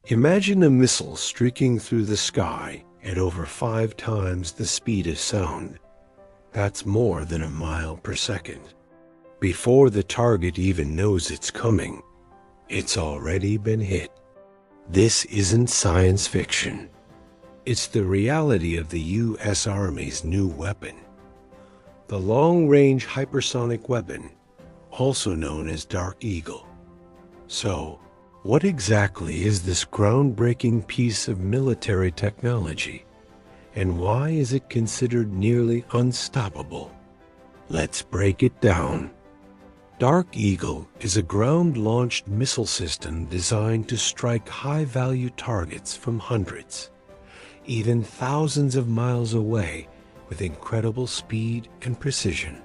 Imagine a missile streaking through the sky at over 5 times the speed of sound. That's more than a mile per second. Before the target even knows it's coming, it's already been hit. This isn't science fiction. It's the reality of the U.S. Army's new weapon. The Long-Range Hypersonic Weapon, also known as Dark Eagle. So, what exactly is this groundbreaking piece of military technology, and why is it considered nearly unstoppable? Let's break it down. Dark Eagle is a ground-launched missile system designed to strike high-value targets from hundreds, even thousands of miles away with incredible speed and precision.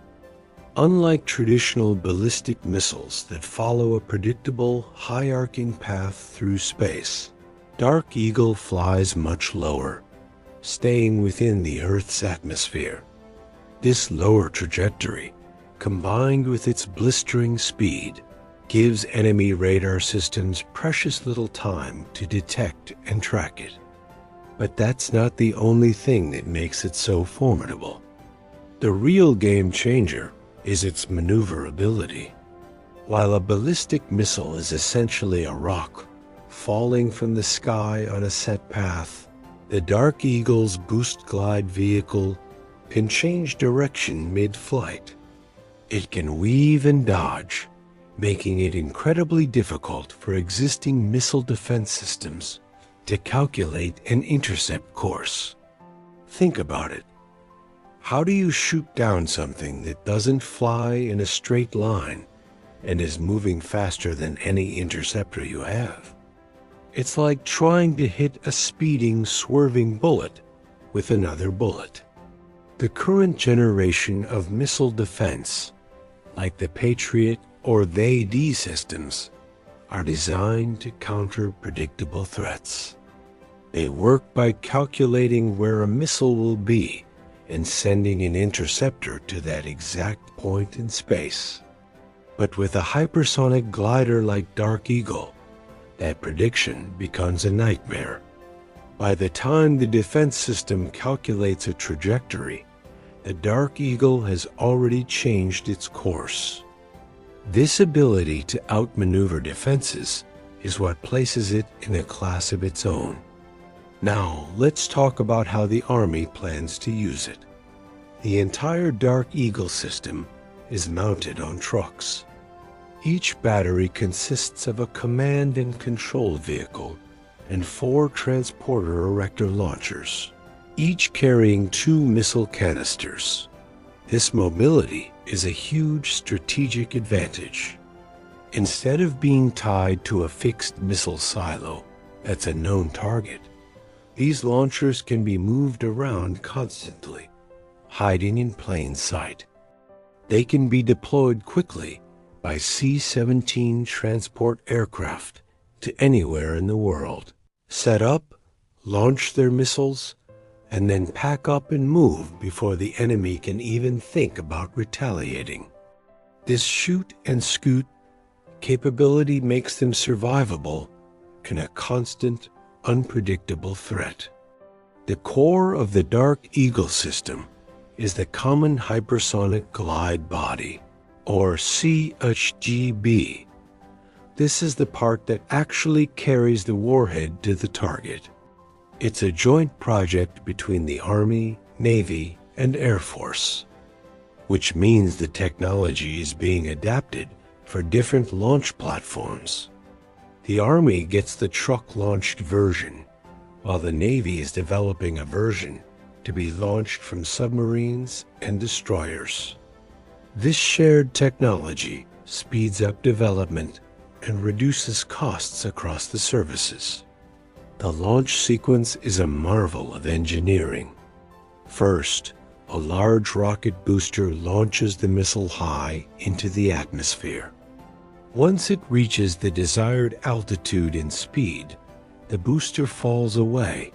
Unlike traditional ballistic missiles that follow a predictable, high-arcing path through space, Dark Eagle flies much lower, staying within the Earth's atmosphere. This lower trajectory, combined with its blistering speed, gives enemy radar systems precious little time to detect and track it. But that's not the only thing that makes it so formidable. The real game changer is its maneuverability. While a ballistic missile is essentially a rock falling from the sky on a set path, the Dark Eagle's boost glide vehicle can change direction mid-flight. It can weave and dodge, making it incredibly difficult for existing missile defense systems to calculate an intercept course. Think about it. How do you shoot down something that doesn't fly in a straight line and is moving faster than any interceptor you have? It's like trying to hit a speeding, swerving bullet with another bullet. The current generation of missile defense, like the Patriot or the AD systems, are designed to counter predictable threats. They work by calculating where a missile will be and sending an interceptor to that exact point in space. But with a hypersonic glider like Dark Eagle, that prediction becomes a nightmare. By the time the defense system calculates a trajectory, the Dark Eagle has already changed its course. This ability to outmaneuver defenses is what places it in a class of its own. Now, let's talk about how the Army plans to use it. The entire Dark Eagle system is mounted on trucks. Each battery consists of a command and control vehicle and 4 transporter erector launchers, each carrying 2 missile canisters. This mobility is a huge strategic advantage. Instead of being tied to a fixed missile silo that's a known target, these launchers can be moved around constantly, hiding in plain sight. They can be deployed quickly by C-17 transport aircraft to anywhere in the world, set up, launch their missiles, and then pack up and move before the enemy can even think about retaliating. This shoot and scoot capability makes them survivable in a constant, unpredictable threat. The core of the Dark Eagle system is the Common Hypersonic Glide Body, or CHGB. This is the part that actually carries the warhead to the target. It's a joint project between the Army, Navy, and Air Force, which means the technology is being adapted for different launch platforms. The Army gets the truck-launched version, while the Navy is developing a version to be launched from submarines and destroyers. This shared technology speeds up development and reduces costs across the services. The launch sequence is a marvel of engineering. First, a large rocket booster launches the missile high into the atmosphere. Once it reaches the desired altitude and speed, the booster falls away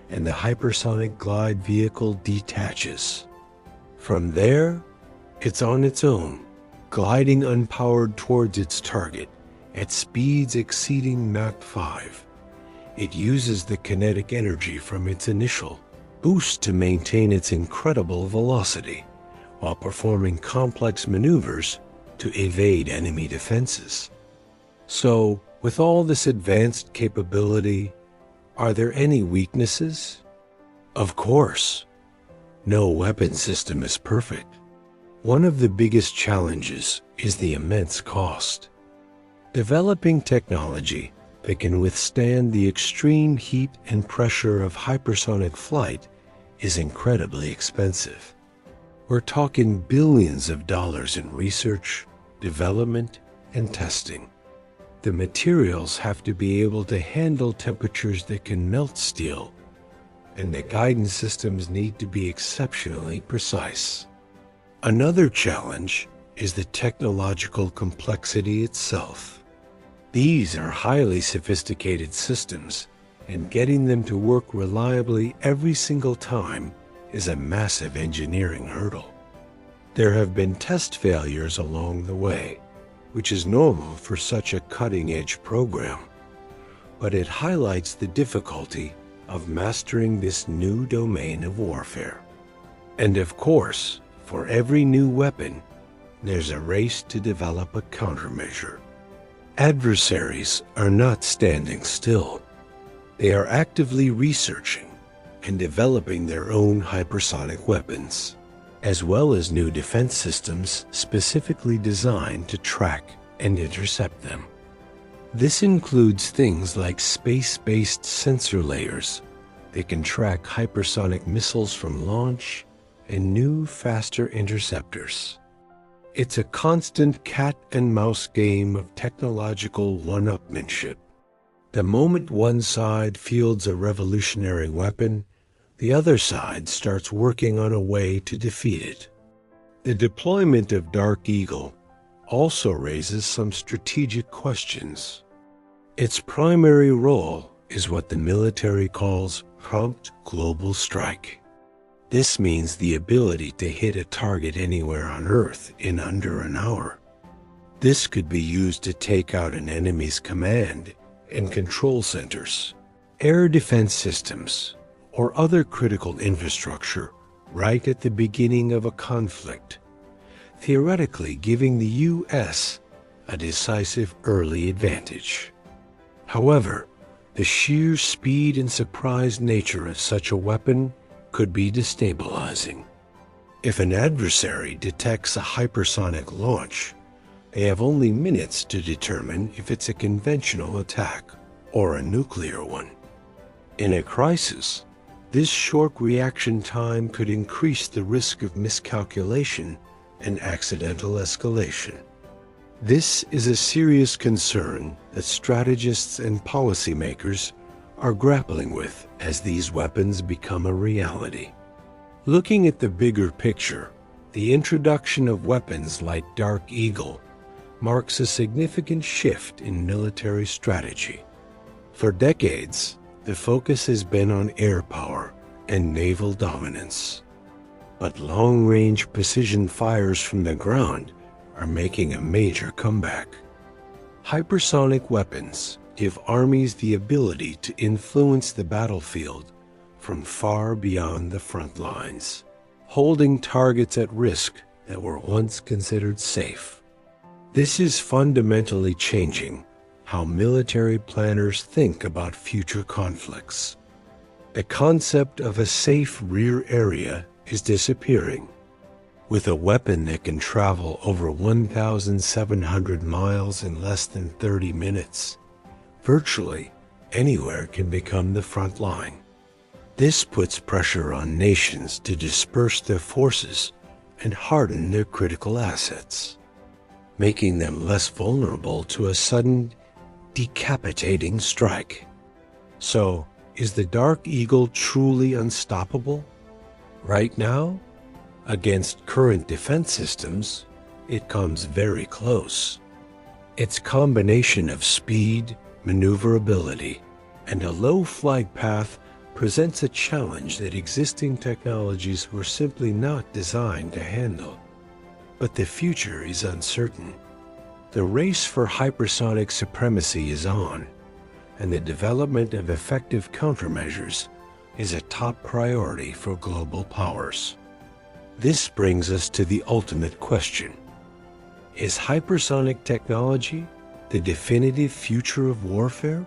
and the hypersonic glide vehicle detaches. From there, it's on its own, gliding unpowered towards its target at speeds exceeding Mach 5. It uses the kinetic energy from its initial boost to maintain its incredible velocity, while performing complex maneuvers to evade enemy defenses. So, with all this advanced capability, are there any weaknesses? Of course. No weapon system is perfect. One of the biggest challenges is the immense cost. Developing technology that can withstand the extreme heat and pressure of hypersonic flight is incredibly expensive. We're talking billions of dollars in research, development, and testing. The materials have to be able to handle temperatures that can melt steel, and the guidance systems need to be exceptionally precise. Another challenge is the technological complexity itself. These are highly sophisticated systems, and getting them to work reliably every single time is a massive engineering hurdle. There have been test failures along the way, which is normal for such a cutting-edge program, but it highlights the difficulty of mastering this new domain of warfare. And of course, for every new weapon, there's a race to develop a countermeasure. Adversaries are not standing still. They are actively researching and developing their own hypersonic weapons, as well as new defense systems specifically designed to track and intercept them. This includes things like space-based sensor layers that can track hypersonic missiles from launch and new, faster interceptors. It's a constant cat-and-mouse game of technological one-upmanship. The moment one side fields a revolutionary weapon, the other side starts working on a way to defeat it. The deployment of Dark Eagle also raises some strategic questions. Its primary role is what the military calls prompt global strike. This means the ability to hit a target anywhere on Earth in under an hour. This could be used to take out an enemy's command and control centers, air defense systems, or other critical infrastructure right at the beginning of a conflict, theoretically giving the U.S. a decisive early advantage. However, the sheer speed and surprise nature of such a weapon could be destabilizing. If an adversary detects a hypersonic launch, they have only minutes to determine if it's a conventional attack or a nuclear one. In a crisis, this short reaction time could increase the risk of miscalculation and accidental escalation. This is a serious concern that strategists and policymakers are grappling with as these weapons become a reality. Looking at the bigger picture, the introduction of weapons like Dark Eagle marks a significant shift in military strategy. For decades, the focus has been on air power and naval dominance. But long-range precision fires from the ground are making a major comeback. Hypersonic weapons give armies the ability to influence the battlefield from far beyond the front lines, holding targets at risk that were once considered safe. This is fundamentally changing how military planners think about future conflicts. The concept of a safe rear area is disappearing. With a weapon that can travel over 1,700 miles in less than 30 minutes, virtually anywhere can become the front line. This puts pressure on nations to disperse their forces and harden their critical assets, making them less vulnerable to a sudden, decapitating strike. So, is the Dark Eagle truly unstoppable? Right now, against current defense systems, it comes very close. Its combination of speed, maneuverability, and a low flight path presents a challenge that existing technologies were simply not designed to handle. But the future is uncertain. The race for hypersonic supremacy is on, and the development of effective countermeasures is a top priority for global powers. This brings us to the ultimate question. Is hypersonic technology the definitive future of warfare?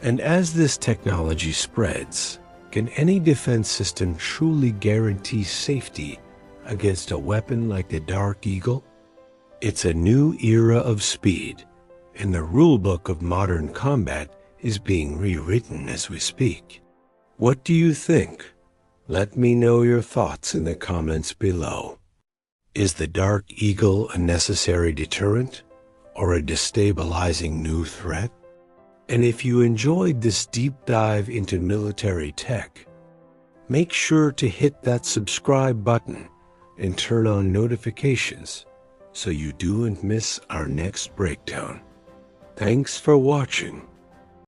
And as this technology spreads, can any defense system truly guarantee safety against a weapon like the Dark Eagle? It's a new era of speed, and the rulebook of modern combat is being rewritten as we speak. What do you think? Let me know your thoughts in the comments below. Is the Dark Eagle a necessary deterrent or a destabilizing new threat? And if you enjoyed this deep dive into military tech, make sure to hit that subscribe button and turn on notifications so you don't miss our next breakdown. Thanks for watching.